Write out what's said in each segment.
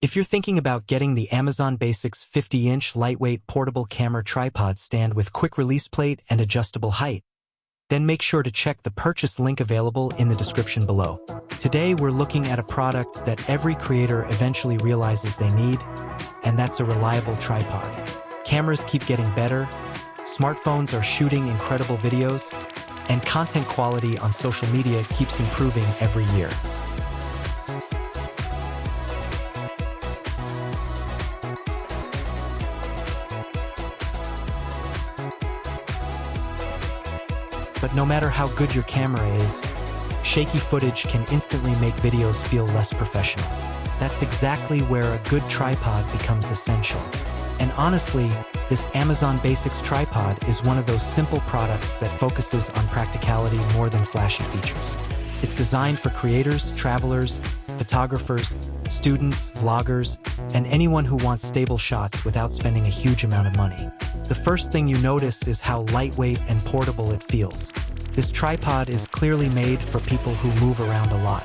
If you're thinking about getting the Amazon Basics 50-inch lightweight portable camera tripod stand with quick release plate and adjustable height, then make sure to check the purchase link available in the description below. Today we're looking at a product that every creator eventually realizes they need, and that's a reliable tripod. Cameras keep getting better, smartphones are shooting incredible videos, and content quality on social media keeps improving every year. But no matter how good your camera is, shaky footage can instantly make videos feel less professional. That's exactly where a good tripod becomes essential. And honestly, this Amazon Basics tripod is one of those simple products that focuses on practicality more than flashy features. It's designed for creators, travelers, photographers, students, vloggers, and anyone who wants stable shots without spending a huge amount of money. The first thing you notice is how lightweight and portable it feels. This tripod is clearly made for people who move around a lot.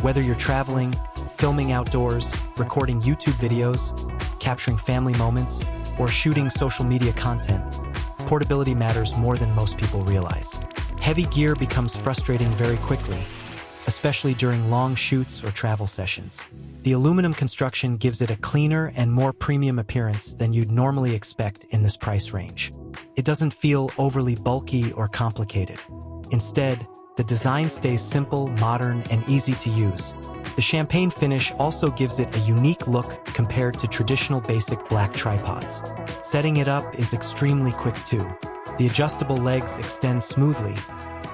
Whether you're traveling, filming outdoors, recording YouTube videos, capturing family moments, or shooting social media content, portability matters more than most people realize. Heavy gear becomes frustrating very quickly, especially during long shoots or travel sessions. The aluminum construction gives it a cleaner and more premium appearance than you'd normally expect in this price range. It doesn't feel overly bulky or complicated. Instead, the design stays simple, modern, and easy to use. The champagne finish also gives it a unique look compared to traditional basic black tripods. Setting it up is extremely quick too. The adjustable legs extend smoothly,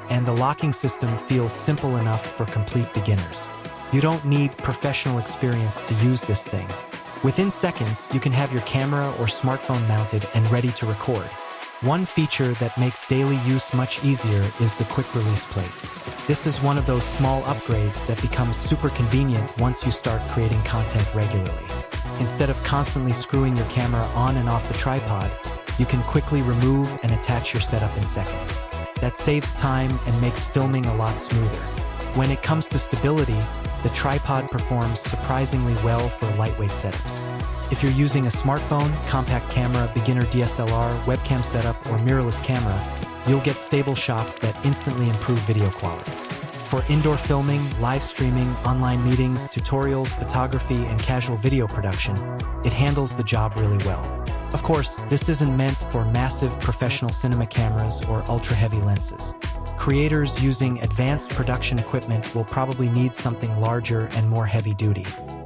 and the locking system feels simple enough for complete beginners. You don't need professional experience to use this thing. Within seconds, you can have your camera or smartphone mounted and ready to record. One feature that makes daily use much easier is the quick release plate. This is one of those small upgrades that becomes super convenient once you start creating content regularly. Instead of constantly screwing your camera on and off the tripod, you can quickly remove and attach your setup in seconds. That saves time and makes filming a lot smoother. When it comes to stability, the tripod performs surprisingly well for lightweight setups. If you're using a smartphone, compact camera, beginner DSLR, webcam setup, or mirrorless camera, you'll get stable shots that instantly improve video quality. For indoor filming, live streaming, online meetings, tutorials, photography, and casual video production, it handles the job really well. Of course, this isn't meant for massive professional cinema cameras or ultra-heavy lenses. Creators using advanced production equipment will probably need something larger and more heavy-duty.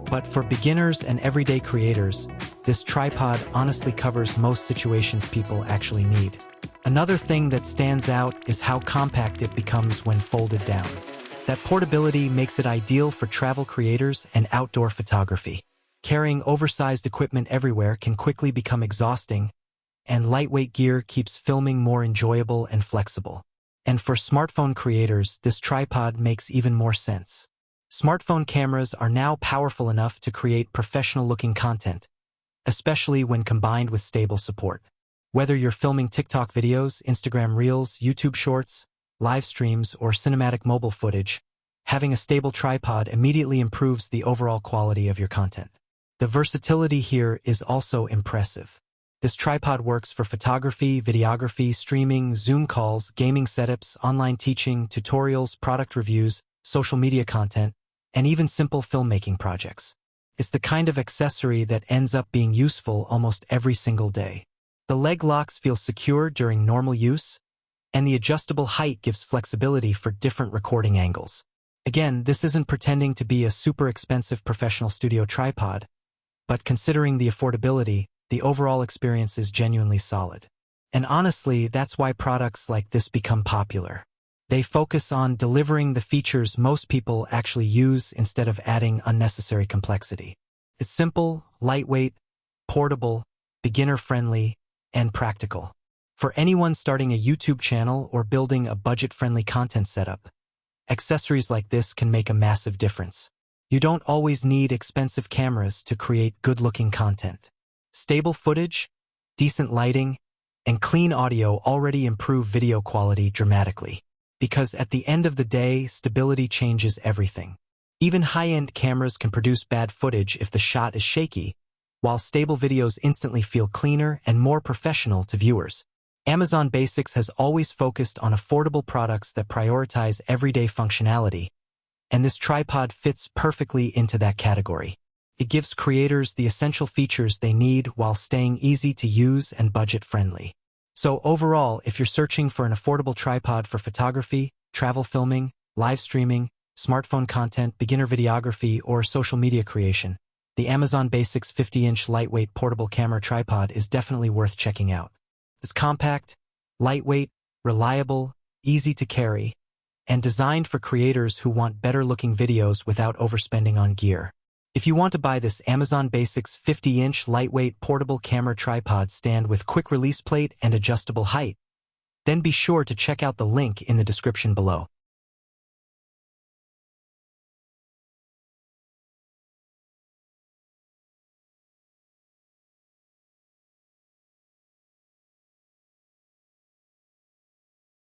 But for beginners and everyday creators, this tripod honestly covers most situations people actually need. Another thing that stands out is how compact it becomes when folded down. That portability makes it ideal for travel creators and outdoor photography. Carrying oversized equipment everywhere can quickly become exhausting, and lightweight gear keeps filming more enjoyable and flexible. And for smartphone creators, this tripod makes even more sense. Smartphone cameras are now powerful enough to create professional-looking content, especially when combined with stable support. Whether you're filming TikTok videos, Instagram Reels, YouTube Shorts, live streams, or cinematic mobile footage, having a stable tripod immediately improves the overall quality of your content. The versatility here is also impressive. This tripod works for photography, videography, streaming, Zoom calls, gaming setups, online teaching, tutorials, product reviews, social media content, and even simple filmmaking projects. It's the kind of accessory that ends up being useful almost every single day. The leg locks feel secure during normal use, and the adjustable height gives flexibility for different recording angles. Again, this isn't pretending to be a super expensive professional studio tripod, but considering the affordability, the overall experience is genuinely solid. And honestly, that's why products like this become popular. They focus on delivering the features most people actually use instead of adding unnecessary complexity. It's simple, lightweight, portable, beginner-friendly, and practical. For anyone starting a YouTube channel or building a budget-friendly content setup, accessories like this can make a massive difference. You don't always need expensive cameras to create good-looking content. Stable footage, decent lighting, and clean audio already improve video quality dramatically. Because at the end of the day, stability changes everything. Even high-end cameras can produce bad footage if the shot is shaky, while stable videos instantly feel cleaner and more professional to viewers. Amazon Basics has always focused on affordable products that prioritize everyday functionality, and this tripod fits perfectly into that category. It gives creators the essential features they need while staying easy to use and budget-friendly. So overall, if you're searching for an affordable tripod for photography, travel filming, live streaming, smartphone content, beginner videography, or social media creation, the Amazon Basics 50-inch lightweight portable camera tripod is definitely worth checking out. It's compact, lightweight, reliable, easy to carry, and designed for creators who want better-looking videos without overspending on gear. If you want to buy this Amazon Basics 50-inch lightweight portable camera tripod stand with quick release plate and adjustable height, then be sure to check out the link in the description below.